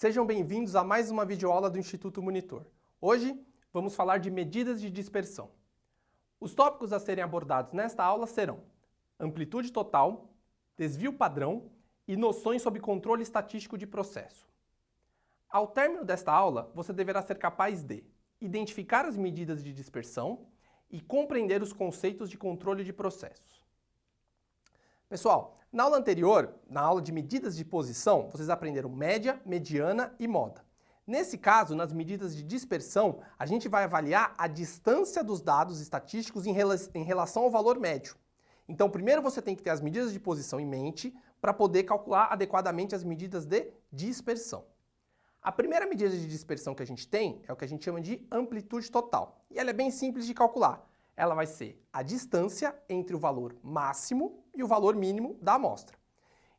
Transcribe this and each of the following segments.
Sejam bem-vindos a mais uma videoaula do Instituto Monitor. Hoje vamos falar de medidas de dispersão. Os tópicos a serem abordados nesta aula serão amplitude total, desvio padrão e noções sobre controle estatístico de processo. Ao término desta aula, você deverá ser capaz de identificar as medidas de dispersão e compreender os conceitos de controle de processos. Pessoal, na aula anterior, na aula de medidas de posição, vocês aprenderam média, mediana e moda. Nesse caso, nas medidas de dispersão, a gente vai avaliar a distância dos dados estatísticos em relação ao valor médio. Então, primeiro você tem que ter as medidas de posição em mente para poder calcular adequadamente as medidas de dispersão. A primeira medida de dispersão que a gente tem é o que a gente chama de amplitude total. E ela é bem simples de calcular. Ela vai ser a distância entre o valor máximo e o valor mínimo da amostra.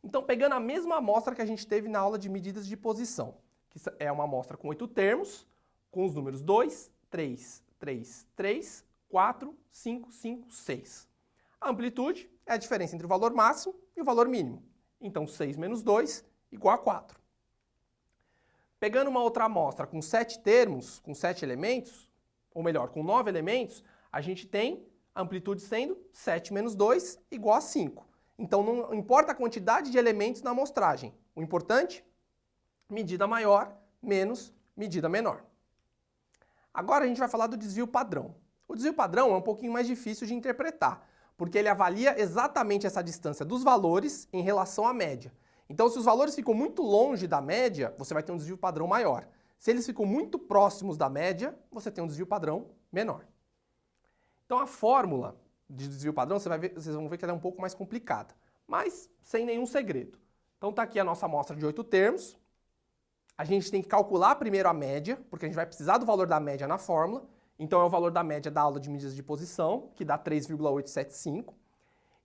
Então, pegando a mesma amostra que a gente teve na aula de medidas de posição, que é uma amostra com 8 termos, com os números 2, 3, 3, 3, 4, 5, 5, 6. A amplitude é a diferença entre o valor máximo e o valor mínimo. Então, 6 menos 2 igual a 4. Pegando uma outra amostra com 7 termos, com 7 elementos, ou melhor, com 9 elementos, a gente tem a amplitude sendo 7 menos 2 igual a 5. Então, não importa a quantidade de elementos na amostragem. O importante, medida maior menos medida menor. Agora a gente vai falar do desvio padrão. O desvio padrão é um pouquinho mais difícil de interpretar, porque ele avalia exatamente essa distância dos valores em relação à média. Então, se os valores ficam muito longe da média, você vai ter um desvio padrão maior. Se eles ficam muito próximos da média, você tem um desvio padrão menor. Então, a fórmula de desvio padrão, vocês vão ver que ela é um pouco mais complicada, mas sem nenhum segredo. Então, está aqui a nossa amostra de 8 termos. A gente tem que calcular primeiro a média, porque a gente vai precisar do valor da média na fórmula. Então, é o valor da média da aula de medidas de posição, que dá 3,875.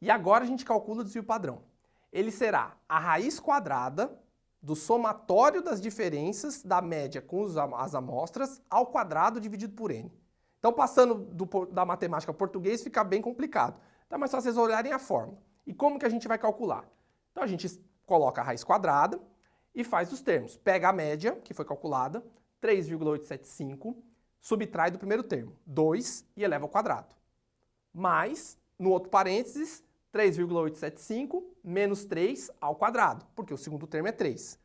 E agora a gente calcula o desvio padrão. Ele será a raiz quadrada do somatório das diferenças da média com as amostras ao quadrado dividido por n. Então, passando da matemática ao português fica bem complicado. Então, é mais fácil vocês olharem a fórmula. E como que a gente vai calcular? Então, a gente coloca a raiz quadrada e faz os termos. Pega a média, que foi calculada, 3,875, subtrai do primeiro termo, 2, e eleva ao quadrado. Mais, no outro parênteses, 3,875 menos 3 ao quadrado, porque o segundo termo é 3.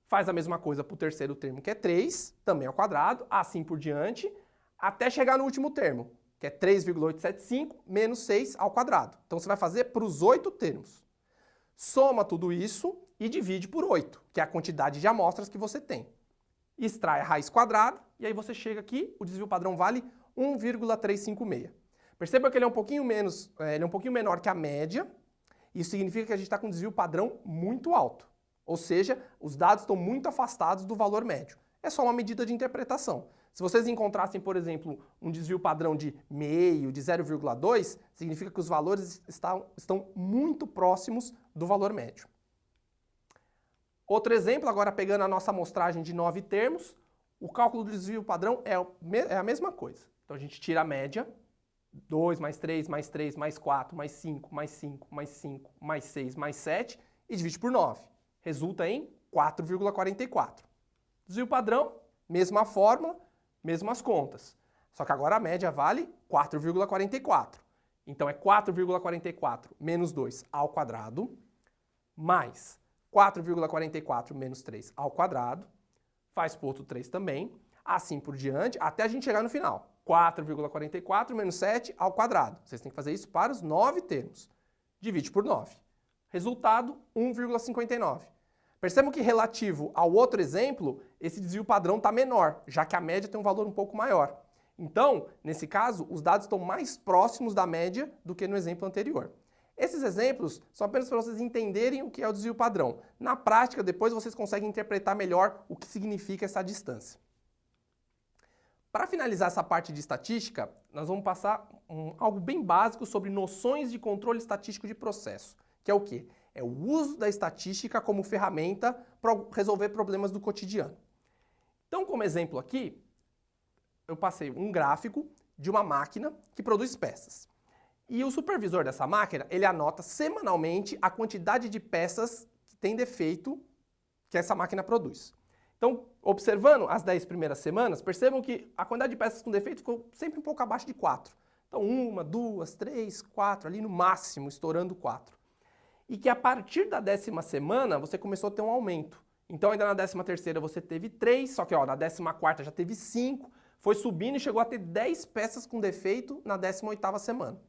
Faz a mesma coisa para o terceiro termo, que é 3, também ao quadrado, assim por diante, até chegar no último termo, que é 3,875 menos 6 ao quadrado. Então você vai fazer para os 8 termos. Soma tudo isso e divide por 8, que é a quantidade de amostras que você tem. Extrai a raiz quadrada e aí você chega aqui, o desvio padrão vale 1,356. Perceba que ele é um pouquinho menor que a média. Isso significa que a gente está com um desvio padrão muito alto. Ou seja, os dados estão muito afastados do valor médio. É só uma medida de interpretação. Se vocês encontrassem, por exemplo, um desvio padrão de meio, de 0,2, significa que os valores estão muito próximos do valor médio. Outro exemplo, agora pegando a nossa amostragem de 9 termos, o cálculo do desvio padrão é a mesma coisa. Então a gente tira a média, 2 mais 3, mais 3, mais 4, mais 5, mais 5, mais 5, mais 6, mais 7 e divide por 9. Resulta em 4,44. Desvio padrão, mesma fórmula, mesmas contas. Só que agora a média vale 4,44. Então é 4,44 menos 2 ao quadrado, mais 4,44 menos 3 ao quadrado, faz por outro 3 também, assim por diante, até a gente chegar no final. 4,44 menos 7 ao quadrado. Vocês têm que fazer isso para os 9 termos. Divide por 9. Resultado, 1,59. Percebam que relativo ao outro exemplo, esse desvio padrão está menor, já que a média tem um valor um pouco maior. Então, nesse caso, os dados estão mais próximos da média do que no exemplo anterior. Esses exemplos são apenas para vocês entenderem o que é o desvio padrão. Na prática, depois vocês conseguem interpretar melhor o que significa essa distância. Para finalizar essa parte de estatística, nós vamos passar algo bem básico sobre noções de controle estatístico de processo, que é o quê? É o uso da estatística como ferramenta para resolver problemas do cotidiano. Então, como exemplo aqui, eu passei um gráfico de uma máquina que produz peças. E o supervisor dessa máquina, ele anota semanalmente a quantidade de peças que tem defeito que essa máquina produz. Então, observando as 10 primeiras semanas, percebam que a quantidade de peças com defeito ficou sempre um pouco abaixo de 4. Então, 1, 2, 3, 4, ali no máximo, estourando 4. E que a partir da 10ª semana, você começou a ter um aumento. Então, ainda na 13ª você teve 3, só que na 14ª já teve 5, foi subindo e chegou a ter 10 peças com defeito na 18ª semana.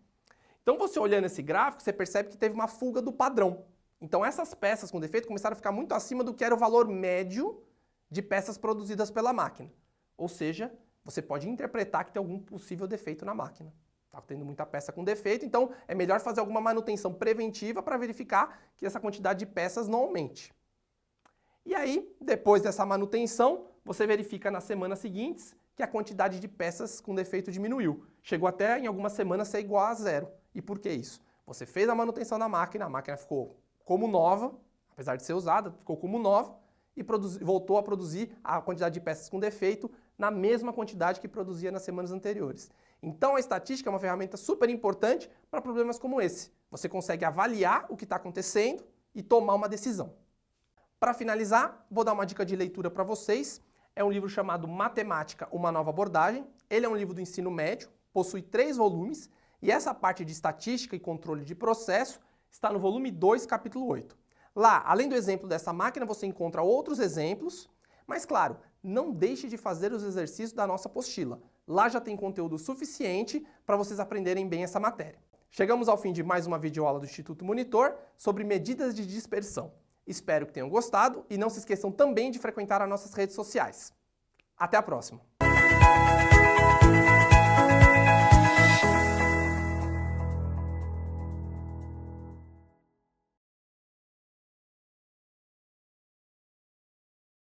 Então, você olhando esse gráfico, você percebe que teve uma fuga do padrão. Então, essas peças com defeito começaram a ficar muito acima do que era o valor médio de peças produzidas pela máquina. Ou seja, você pode interpretar que tem algum possível defeito na máquina. Está tendo muita peça com defeito, então é melhor fazer alguma manutenção preventiva para verificar que essa quantidade de peças não aumente. E aí, depois dessa manutenção, você verifica nas semanas seguintes que a quantidade de peças com defeito diminuiu. Chegou até, em algumas semanas, ser igual a 0. E por que isso? Você fez a manutenção da máquina, a máquina ficou como nova, apesar de ser usada, ficou como nova, e voltou a produzir a quantidade de peças com defeito na mesma quantidade que produzia nas semanas anteriores. Então a estatística é uma ferramenta super importante para problemas como esse. Você consegue avaliar o que está acontecendo e tomar uma decisão. Para finalizar, vou dar uma dica de leitura para vocês. É um livro chamado Matemática, uma nova abordagem. Ele é um livro do ensino médio, possui 3 volumes, e essa parte de estatística e controle de processo está no volume 2, capítulo 8. Lá, além do exemplo dessa máquina, você encontra outros exemplos, mas claro, não deixe de fazer os exercícios da nossa apostila. Lá já tem conteúdo suficiente para vocês aprenderem bem essa matéria. Chegamos ao fim de mais uma videoaula do Instituto Monitor sobre medidas de dispersão. Espero que tenham gostado e não se esqueçam também de frequentar as nossas redes sociais. Até a próxima!